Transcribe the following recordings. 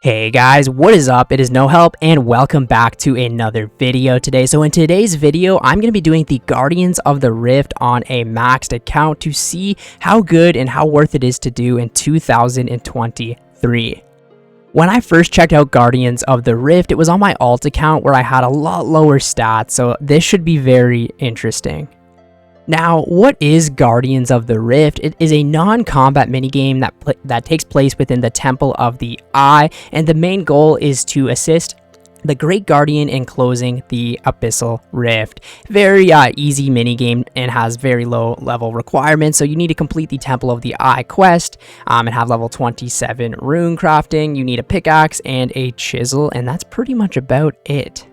Hey guys, what is up? It is No Help and welcome back to another video today. So in today's video, I'm going to be doing the Guardians of the Rift on a maxed account to see how good and how worth it is to do in 2023. When I first checked out Guardians of the Rift, it was on my alt account where I had a lot lower stats, so this should be very interesting. Now, what is Guardians of the Rift? It is a non-combat minigame that takes place within the Temple of the Eye, and the main goal is to assist the Great Guardian in closing the Abyssal Rift. Very easy minigame and has very low level requirements, so you need to complete the Temple of the Eye quest and have level 27 rune crafting. You need a pickaxe and a chisel, and that's pretty much about it.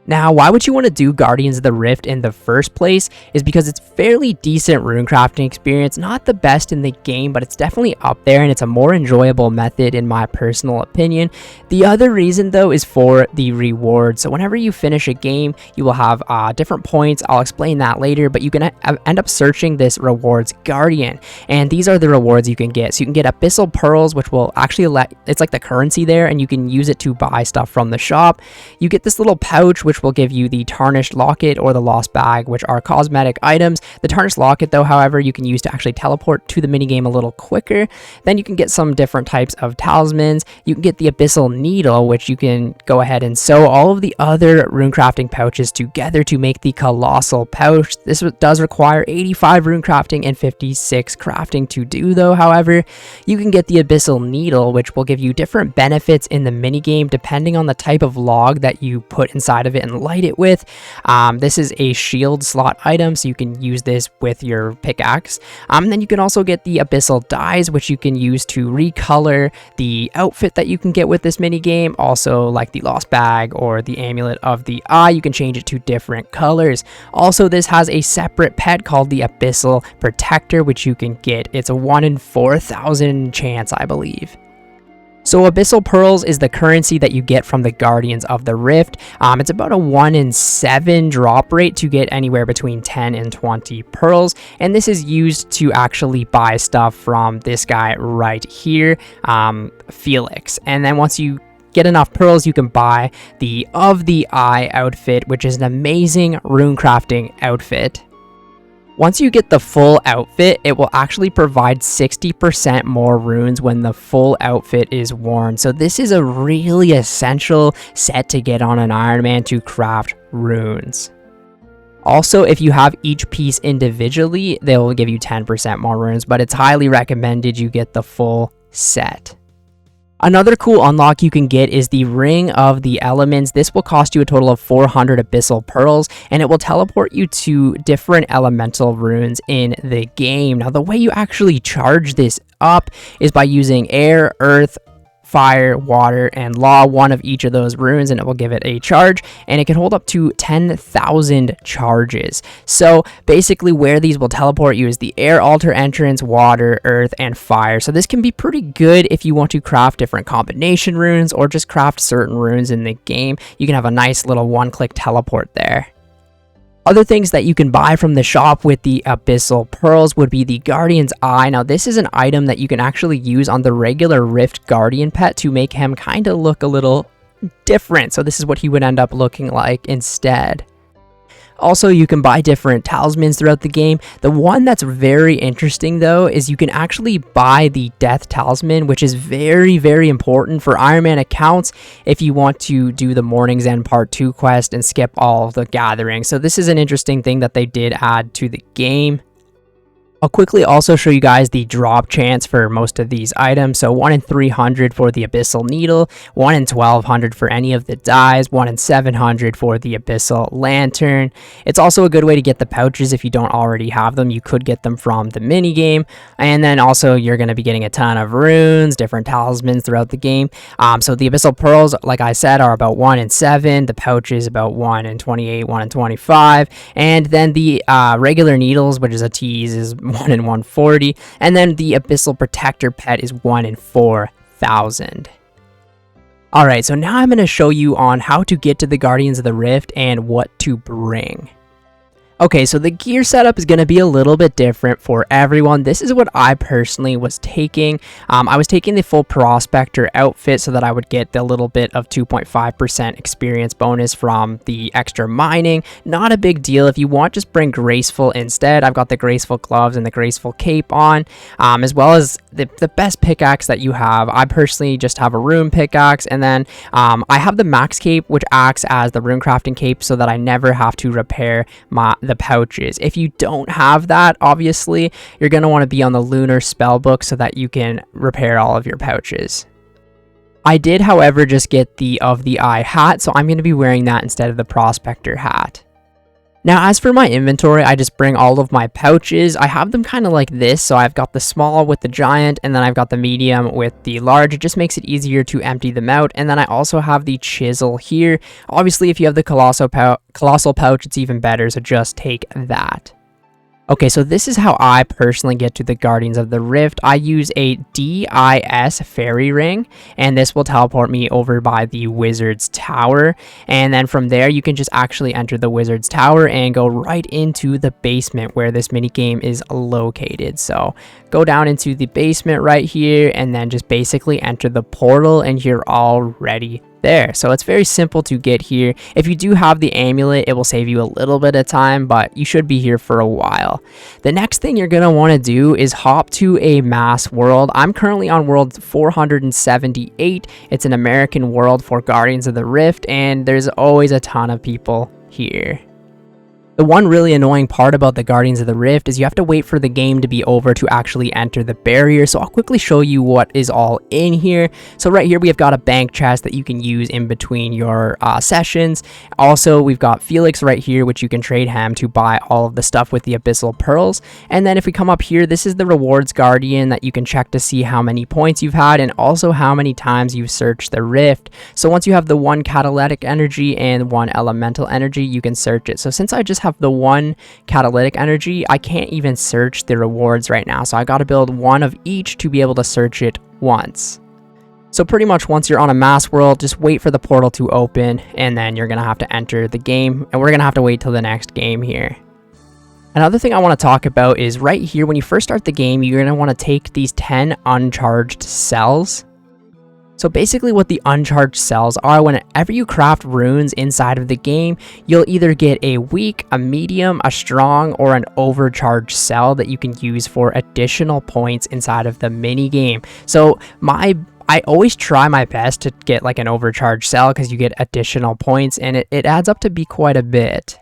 Now, why would you want to do Guardians of the Rift in the first place is because it's fairly decent rune crafting experience, not the best in the game, but it's definitely up there and it's a more enjoyable method in my personal opinion. The other reason though is for the rewards. So whenever you finish a game, you will have different points. I'll explain that later, but you can end up searching this rewards guardian, and these are the rewards you can get. So you can get abyssal pearls, which will actually it's like the currency there, and you can use it to buy stuff from the shop. You get this little pouch, which will give you the tarnished locket or the lost bag, which are cosmetic items. The tarnished locket though, however, you can use to actually teleport to the minigame a little quicker. Then you can get some different types of talismans. You can get the abyssal needle, which you can go ahead and sew all of the other rune crafting pouches together to make the colossal pouch. This does require 85 rune crafting and 56 crafting to do though. However, you can get the abyssal needle, which will give you different benefits in the minigame depending on the type of log that you put inside of it and light it with. This is a shield slot item, so you can use this with your pickaxe. And then you can also get the abyssal dyes, which you can use to recolor the outfit that you can get with this mini game. Also, like the lost bag or the amulet of the eye, you can change it to different colors. Also, this has a separate pet called the abyssal protector, which you can get. It's a 1 in 4,000 chance, I believe. So abyssal pearls is the currency that you get from the Guardians of the Rift. It's about a 1 in 7 drop rate to get anywhere between 10 and 20 pearls. And this is used to actually buy stuff from this guy right here, Felix. And then once you get enough pearls, you can buy the Of the Eye outfit, which is an amazing rune crafting outfit. Once you get the full outfit, it will actually provide 60% more runes when the full outfit is worn. So this is a really essential set to get on an Ironman to craft runes. Also, if you have each piece individually, they will give you 10% more runes, but it's highly recommended you get the full set. Another cool unlock you can get is the Ring of the Elements. This will cost you a total of 400 abyssal pearls, and it will teleport you to different elemental runes in the game. Now, the way you actually charge this up is by using air, earth, fire, water, and law, one of each of those runes, and it will give it a charge, and it can hold up to 10,000 charges. So basically where these will teleport you is the air altar entrance, water, earth, and fire. So this can be pretty good if you want to craft different combination runes or just craft certain runes in the game. You can have a nice little one-click teleport there. Other things that you can buy from the shop with the abyssal pearls would be the Guardian's Eye. Now, this is an item that you can actually use on the regular Rift Guardian pet to make him kind of look a little different. So this is what he would end up looking like instead. Also, you can buy different talismans throughout the game. The one that's very interesting though is you can actually buy the death talisman, which is very, very important for Ironman accounts if you want to do the Morning's End Part 2 quest and skip all of the gatherings. So this is an interesting thing that they did add to the game. I'll quickly also show you guys the drop chance for most of these items. So 1 in 300 for the abyssal needle, 1 in 1200 for any of the dyes, 1 in 700 for the abyssal lantern. It's also a good way to get the pouches if you don't already have them. You could get them from the mini game, and then also you're going to be getting a ton of runes, different talismans throughout the game. So the abyssal pearls, like I said, are about 1 in 7. The pouches about 1 in 28, 1 in 25, and then the regular needles, which is a tease, is 1 in 140, and then the abyssal protector pet is 1 in 4,000. Alright, so now I'm going to show you on how to get to the Guardians of the Rift and what to bring. Okay, so the gear setup is going to be a little bit different for everyone. This is what I personally was taking. I was taking the full prospector outfit so that I would get the little bit of 2.5% experience bonus from the extra mining. Not a big deal. If you want, just bring graceful instead. I've got the graceful gloves and the graceful cape on, as well as the best pickaxe that you have. I personally just have a rune pickaxe, and then I have the max cape, which acts as the rune crafting cape so that I never have to repair the pouches. If you don't have that, obviously you're going to want to be on the lunar spell book so that you can repair all of your pouches. I did, however, just get the of the eye hat, so I'm going to be wearing that instead of the prospector hat. Now, as for my inventory, I just bring all of my pouches. I have them kind of like this, so I've got the small with the giant, and then I've got the medium with the large. It just makes it easier to empty them out, and then I also have the chisel here. Obviously, if you have the colossal pouch, it's even better, so just take that. Okay, so this is how I personally get to the Guardians of the Rift. I use a DIS fairy ring, and this will teleport me over by the Wizard's Tower. And then from there, you can just actually enter the Wizard's Tower and go right into the basement where this mini game is located. So go down into the basement right here, and then just basically enter the portal, and you're already there. So it's very simple to get here. If you do have the amulet, it will save you a little bit of time, but you should be here for a while. The next thing you're going to want to do is hop to a mass world. I'm currently on world 478. It's an American world for Guardians of the Rift, and there's always a ton of people here. The one really annoying part about the Guardians of the Rift is you have to wait for the game to be over to actually enter the barrier. So I'll quickly show you what is all in here. So right here, we have got a bank chest that you can use in between your sessions. Also, we've got Felix right here, which you can trade him to buy all of the stuff with the Abyssal Pearls. And then if we come up here, this is the Rewards Guardian that you can check to see how many points you've had and also how many times you've searched the Rift. So once you have the one catalytic energy and one elemental energy, you can search it. So since I just have the one catalytic energy, I can't even search the rewards right now, so I got to build one of each to be able to search it once. So pretty much once you're on a mass world, just wait for the portal to open, and then you're gonna have to enter the game, and we're gonna have to wait till the next game here. Another thing I want to talk about is right here, when you first start the game, you're gonna want to take these 10 uncharged cells. So basically what the uncharged cells are, whenever you craft runes inside of the game, you'll either get a weak, a medium, a strong, or an overcharged cell that you can use for additional points inside of the mini game. So I always try my best to get like an overcharged cell because you get additional points, and it adds up to be quite a bit.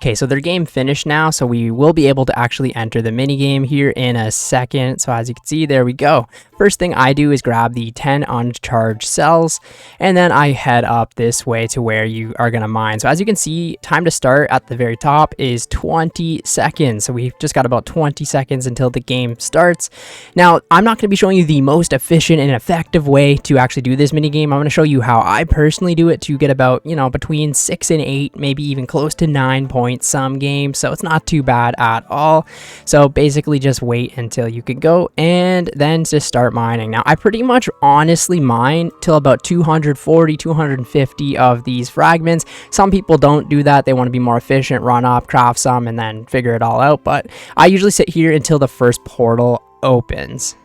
Okay, so their game finished now, so we will be able to actually enter the mini game here in a second. So as you can see, there we go. First thing I do is grab the 10 uncharged cells, and then I head up this way to where you are going to mine. So as you can see, time to start at the very top is 20 seconds. So we've just got about 20 seconds until the game starts. Now, I'm not going to be showing you the most efficient and effective way to actually do this mini game. I'm going to show you how I personally do it to get about, between 6 and 8, maybe even close to 9 points some games, so it's not too bad at all. So basically just wait until you can go and then just start mining. Now I pretty much honestly mine till about 240 250 of these fragments. Some people don't do that. They want to be more efficient, run up, craft some, and then figure it all out, but I usually sit here until the first portal opens.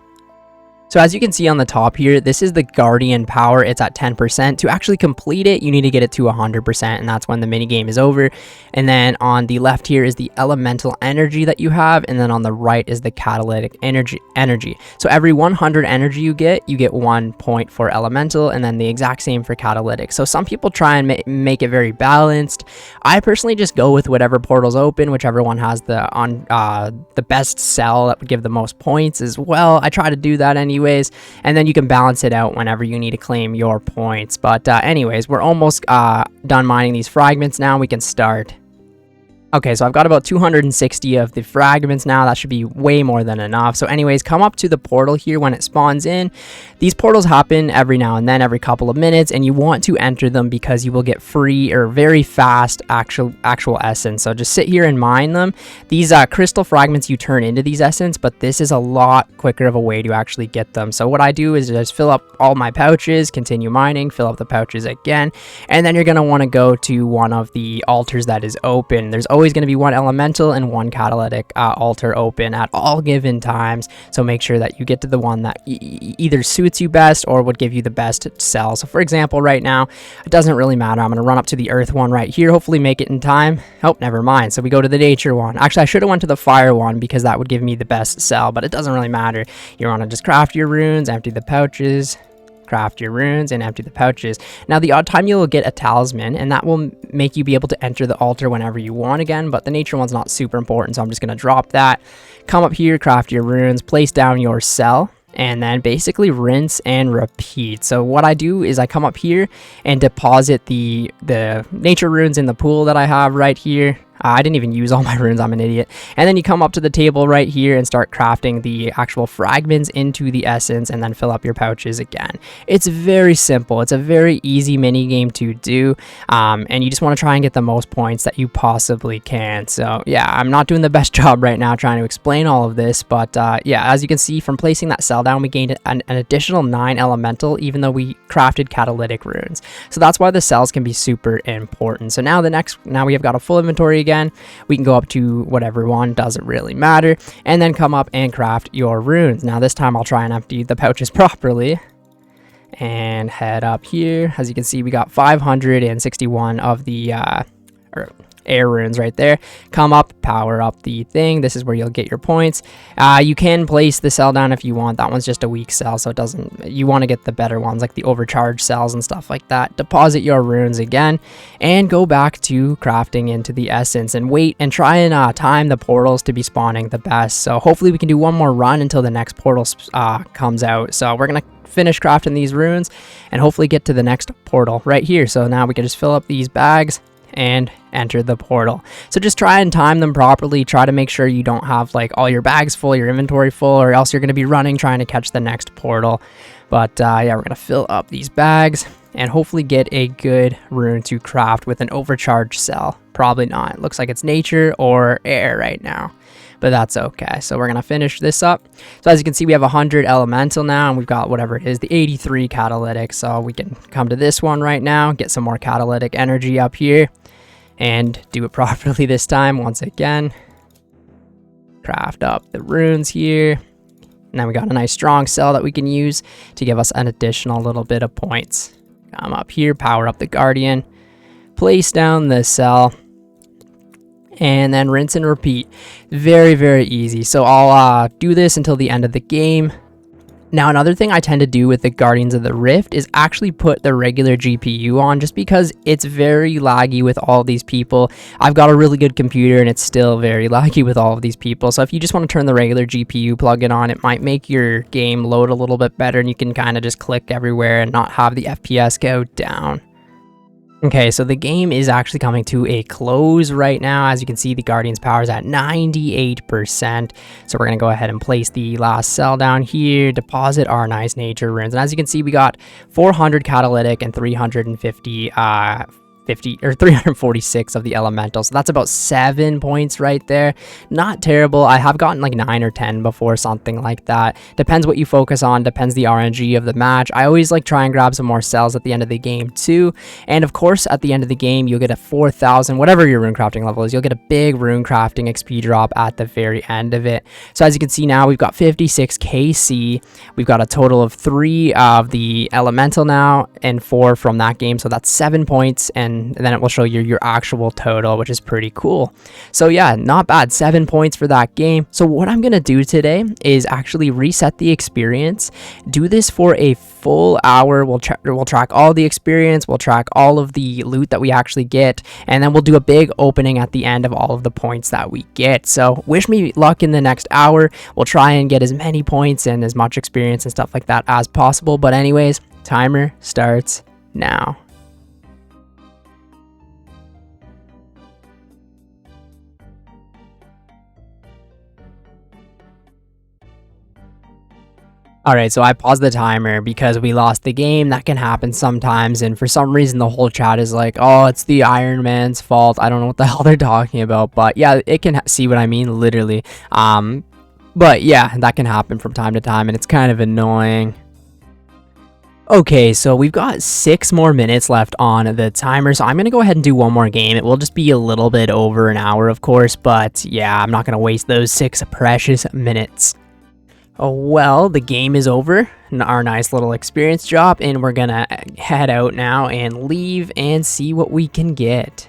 So as you can see on the top here, this is the Guardian power. It's at 10%. To actually complete it, you need to get it to 100%, and that's when the mini game is over. And then on the left here is the elemental energy that you have, and then on the right is the catalytic energy. So every 100 energy you get 1 point for elemental, and then the exact same for catalytic. So some people try and make it very balanced. I personally just go with whatever portals open, whichever one has the best cell that would give the most points as well. I try to do that anyways, and then you can balance it out whenever you need to claim your points. But anyways, we're almost done mining these fragments now. We can start. Okay, so I've got about 260 of the fragments now. That should be way more than enough. So anyways, come up to the portal here when it spawns in. These portals happen every now and then, every couple of minutes, and you want to enter them because you will get free or very fast actual essence. So just sit here and mine them. These crystal fragments you turn into these essence, but this is a lot quicker of a way to actually get them. So what I do is just fill up all my pouches, continue mining, fill up the pouches again, and then you're going to want to go to one of the altars that is open. There's always always going to be one elemental and one catalytic altar open at all given times. So make sure that you get to the one that either suits you best or would give you the best cell. So for example, right now, it doesn't really matter. I'm going to run up to the earth one right here, hopefully make it in time. Oh, never mind. So we go to the nature one. Actually, I should have went to the fire one because that would give me the best cell, but it doesn't really matter. You want to just craft your runes, empty the pouches, craft your runes, and empty the pouches. Now, the odd time you'll get a talisman, and that will make you be able to enter the altar whenever you want again, but the nature one's not super important, so I'm just going to drop that. Come up here, craft your runes, place down your cell, and then basically rinse and repeat. So what I do is I come up here and deposit the nature runes in the pool that I have right here. I didn't even use all my runes, I'm an idiot. And then you come up to the table right here and start crafting the actual fragments into the essence, and then fill up your pouches again. It's very simple. It's a very easy mini game to do, and you just want to try and get the most points that you possibly can. So yeah, I'm not doing the best job right now trying to explain all of this, but yeah, as you can see from placing that cell down, we gained an additional 9 elemental, even though we crafted catalytic runes. So that's why the cells can be super important. So now now we have got a full inventory again. We can go up to whatever one, doesn't really matter, and then come up and craft your runes. Now this time I'll try and empty the pouches properly and head up here. As you can see, we got 561 of the air runes right there. Come up, power up the thing. This is where you'll get your points. You can place the cell down if you want. That one's just a weak cell, so it doesn't, you want to get the better ones like the overcharged cells and stuff like that. Deposit your runes again and go back to crafting into the essence and wait and try and time the portals to be spawning the best. So hopefully we can do one more run until the next portal comes out. So we're gonna finish crafting these runes and hopefully get to the next portal right here. So now we can just fill up these bags and enter the portal. So just try and time them properly. Try to make sure you don't have like all your bags full, your inventory full, or else you're going to be running trying to catch the next portal. But yeah, we're going to fill up these bags and hopefully get a good rune to craft with an overcharged cell. Probably not. It looks like it's nature or air right now, but that's okay. So we're going to finish this up. So as you can see, we have 100 elemental now, and we've got whatever it is, the 83 catalytic. So we can come to this one right now, get some more catalytic energy up here, and do it properly this time. Once again, craft up the runes here. And then we got a nice strong cell that we can use to give us an additional little bit of points. Come up here, power up the guardian, place down the cell, and then rinse and repeat. Very, very easy. So I'll do this until the end of the game. Now, another thing I tend to do with the Guardians of the Rift is actually put the regular GPU on, just because it's very laggy with all these people. I've got a really good computer and it's still very laggy with all of these people. So if you just want to turn the regular GPU plugin on, it might make your game load a little bit better, and you can kind of just click everywhere and not have the FPS go down. Okay, so the game is actually coming to a close right now. As you can see, the Guardian's power is at 98%. So we're going to go ahead and place the last cell down here, deposit our nice nature runes. And as you can see, we got 400 catalytic and 346 of the elemental. So that's about 7 points right there. Not terrible. I have gotten like 9 or 10 before, something like that. Depends what you focus on, depends the RNG of the match. I always like try and grab some more cells at the end of the game too. And of course, at the end of the game, you'll get a 4,000, whatever your rune crafting level is, you'll get a big rune crafting XP drop at the very end of it. So as you can see now, we've got 56 KC. We've got a total of 3 of the elemental now and 4 from that game. So that's 7 points, and then it will show you your actual total, which is pretty cool. So yeah, not bad. 7 points for that game. So what I'm gonna do today is actually reset the experience, do this for a full hour. We'll track all the experience, we'll track all of the loot that we actually get, and then we'll do a big opening at the end of all of the points that we get. So wish me luck in the next hour. We'll try and get as many points and as much experience and stuff like that as possible. But anyways, timer starts now. Alright, so I paused the timer because we lost the game. That can happen sometimes, and for some reason the whole chat is like, oh, it's the Iron Man's fault. I don't know what the hell they're talking about, but yeah, it can see what I mean, literally. But yeah, that can happen from time to time, and it's kind of annoying. Okay, so we've got 6 more minutes left on the timer, so I'm going to go ahead and do one more game. It will just be a little bit over an hour, of course, but yeah, I'm not going to waste those 6 precious minutes. Oh, well, the game is over, our nice little experience drop, and we're going to head out now and leave and see what we can get.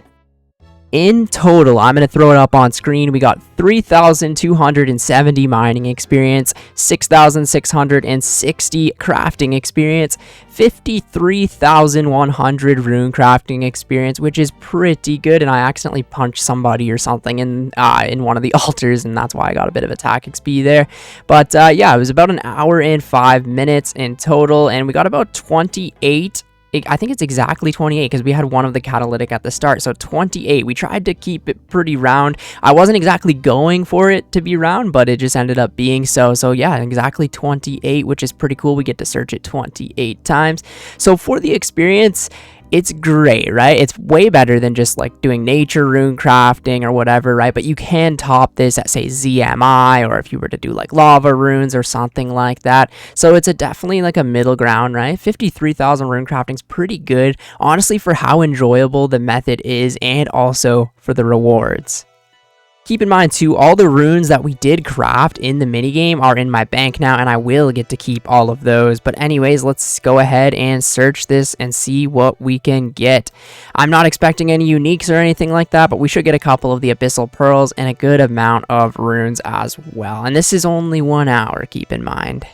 In total, I'm going to throw it up on screen. We got 3,270 mining experience, 6,660 crafting experience, 53,100 rune crafting experience, which is pretty good. And I accidentally punched somebody or something in one of the altars, and that's why I got a bit of attack XP there. But yeah, it was about an hour and 5 minutes in total, and we got about 28. I think it's exactly 28 because we had one of the catalytic at the start. So 28. We tried to keep it pretty round. I wasn't exactly going for it to be round, but it just ended up being so. So yeah, exactly 28, which is pretty cool. We get to search it 28 times. So for the experience, it's great, right? It's way better than just like doing nature rune crafting or whatever, right? But you can top this at, say, ZMI, or if you were to do like lava runes or something like that. So it's definitely like a middle ground, right? 53,000 rune crafting is pretty good, honestly, for how enjoyable the method is and also for the rewards. Keep in mind too, all the runes that we did craft in the minigame are in my bank now, and I will get to keep all of those. But anyways, let's go ahead and search this and see what we can get. I'm not expecting any uniques or anything like that, but we should get a couple of the abyssal pearls and a good amount of runes as well. And this is only 1 hour, keep in mind.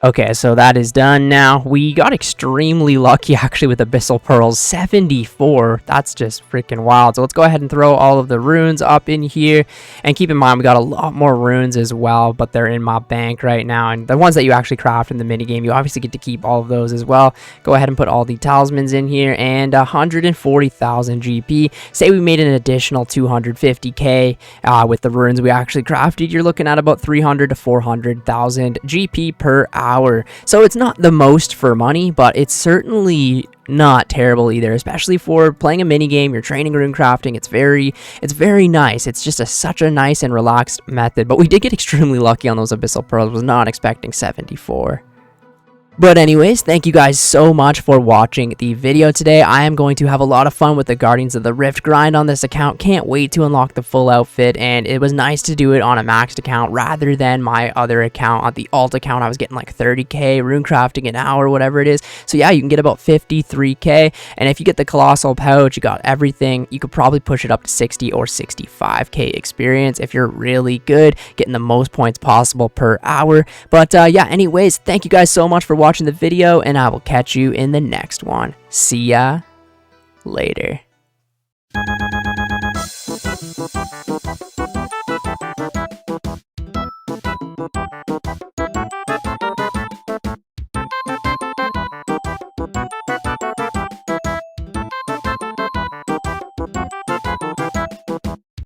Okay, so that is done now. We got extremely lucky actually with Abyssal Pearls, 74. That's just freaking wild. So let's go ahead and throw all of the runes up in here. And keep in mind, we got a lot more runes as well, but they're in my bank right now. And the ones that you actually craft in the minigame, you obviously get to keep all of those as well. Go ahead and put all the talismans in here, and 140,000 GP. Say we made an additional 250k with the runes we actually crafted. You're looking at about 300 to 400,000 GP per hour. So it's not the most for money, but it's certainly not terrible either, especially for playing a mini game. You're training rune crafting. It's very nice. It's just such a nice and relaxed method. But we did get extremely lucky on those abyssal pearls. Was not expecting 74. But anyways, thank you guys so much for watching the video today. I am going to have a lot of fun with the Guardians of the Rift grind on this account. Can't wait to unlock the full outfit, and it was nice to do it on a maxed account rather than my other account. On the alt account, I was getting like 30k rune crafting an hour, whatever it is. So yeah, you can get about 53k, and if you get the colossal pouch, you got everything. You could probably push it up to 60 or 65k experience if you're really good, getting the most points possible per hour. But yeah, anyways, thank you guys so much for watching the video, and I will catch you in the next one. See ya later.